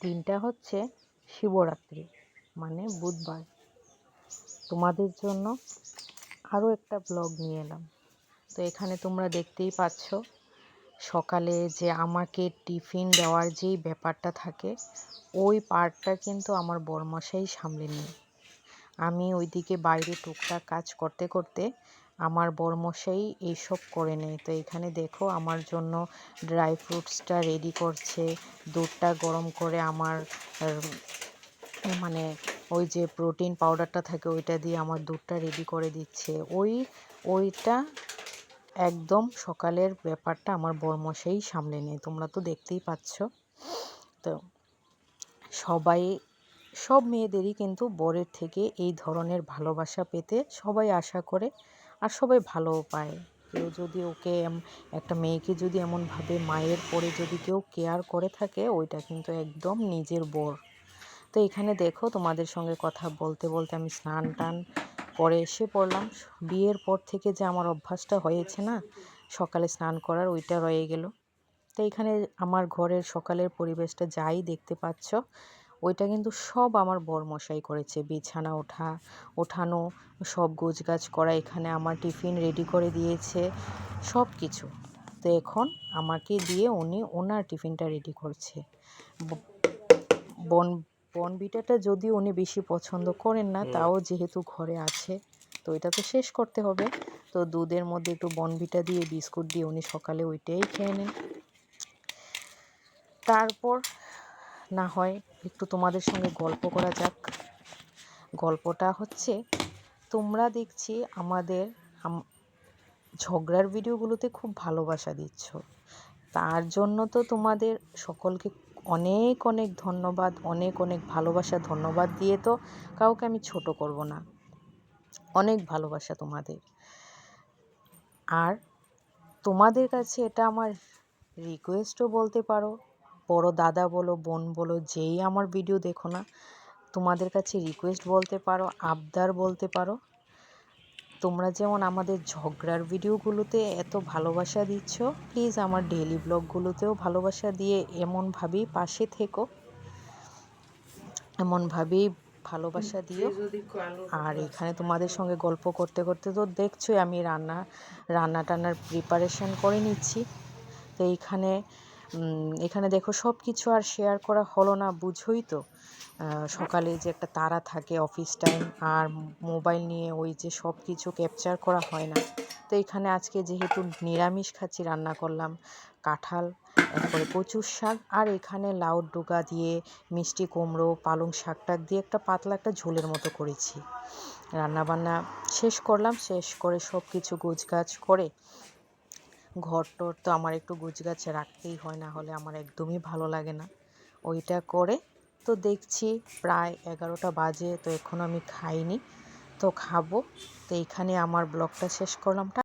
দিনটা হচ্ছে শিবরাত্রি, মানে বুধবার। তোমাদের জন্য আরও একটা ব্লগ নিয়ে এলাম। তো এখানে তোমরা দেখতেই পাচ্ছ, সকালে যে আমাকে টিফিন দেওয়ার যেই ব্যাপারটা থাকে, ওই পার্টটা কিন্তু আমার বরমশাই সামলে নিই। আমি ওইদিকে বাইরে টুকটাক কাজ করতে করতে আমার বরমশাই এইসব করে নেয়। তো এখানে দেখো, আমার জন্য ড্রাই ফ্রুটসটা রেডি করছে, দুধটা গরম করে আমার মানে ওই যে প্রোটিন পাউডারটা থাকে ওইটা দিয়ে আমার দুধটা রেডি করে দিচ্ছে। ওইটা একদম সকালের ব্যাপারটা আমার বরমশাই সামলে নেয়, তোমরা তো দেখতেই পাচ্ছ। তো সব মেয়েদেরই কিন্তু বরের থেকে এই ধরনের ভালোবাসা পেতে সবাই আশা করে, আর সবাই ভালোও পায়। কেউ যদি ওকে একটা মেয়েকে যদি এমনভাবে মায়ের পরে যদি কেউ কেয়ার করে থাকে, ওইটা কিন্তু একদম নিজের বর। তো এখানে দেখো, তোমাদের সঙ্গে কথা বলতে বলতে আমি স্নান টান করে এসে পড়লাম। বিয়ের পর থেকে যে আমার অভ্যাসটা হয়েছে না সকালে স্নান করার, ওইটা রয়ে গেল। তো এখানে আমার ঘরের সকালের পরিবেশটা যাই দেখতে পাচ্ছ, ওইটা কিন্তু সব আমার বরমশাই করেছে। বিছানা ওঠানো, সব গোছগাছ করা, এখানে আমার টিফিন রেডি করে দিয়েছে, সব কিছু। তো এখন আমাকে দিয়ে উনি ওনার টিফিনটা রেডি করছে। বনভিটাটা যদিও উনি বেশি পছন্দ করেন না, তাও যেহেতু ঘরে আছে তো এটা তো শেষ করতে হবে। তো দুধের মধ্যে একটু বনভিটা দিয়ে বিস্কুট দিয়ে উনি সকালে ওইটাই খেয়ে নেন। তারপর না হয় একটু তোমাদের সঙ্গে গল্প করা যাক। গল্পটা হচ্ছে, তোমরা দেখছি আমাদের ঝগড়ার ভিডিওগুলোতে খুব ভালোবাসা দিচ্ছ, তার জন্য তো তোমাদের সকলকে অনেক অনেক ধন্যবাদ, অনেক অনেক ভালোবাসা। ধন্যবাদ দিয়ে তো কাউকে আমি ছোট করব না, অনেক ভালোবাসা তোমাদের। আর তোমাদের কাছে এটা আমার রিকোয়েস্টও বলতে পারো, বড় দাদা বলো, বোন বলো, যেই আমার ভিডিও দেখো না, তোমাদের কাছে রিকোয়েস্ট বলতে পারো, আবদার বলতে পারো। তোমরা যেমন আমাদের ঝগড়ার ভিডিওগুলোতে এত ভালোবাসা দিচ্ছ, প্লিজ আমার ডেইলি ব্লগগুলোতেও ভালোবাসা দিয়ে এমনভাবেই পাশে থেকো, এমনভাবেই ভালোবাসা দিও। আর এখানে তোমাদের সঙ্গে গল্প করতে করতে তো দেখছোই আমি রান্না টান্নার প্রিপারেশান করে নিচ্ছি। তো এখানে দেখো, সব কিছু আর শেয়ার করা হলো না, বুঝোই তো। সকালে যে একটা তাড়া থাকে অফিস টাইম, আর মোবাইল নিয়ে ওই যে সব কিছু ক্যাপচার করা হয় না। তো এখানে আজকে যেহেতু নিরামিষ খাচ্ছি, রান্না করলাম কাঁঠাল, এরপরে কচুর শাক, আর এখানে লাউ ডোকা দিয়ে মিষ্টি কুমড়ো পালং শাকটাক দিয়ে একটা পাতলা একটা ঝোলের মতো করেছি। রান্নাবান্না শেষ করলাম, শেষ করে সব কিছু গোছগাছ করে, ঘর টর তো আমার একটু গোছগাছ রাখতেই হয়, না হলে আমার একদমই ভালো লাগে না। ওইটা করে তো দেখছি প্রায় 11টা বাজে, তো এখনও আমি খাইনি, তো খাবো। তো এইখানে আমার ব্লগটা শেষ করলাম।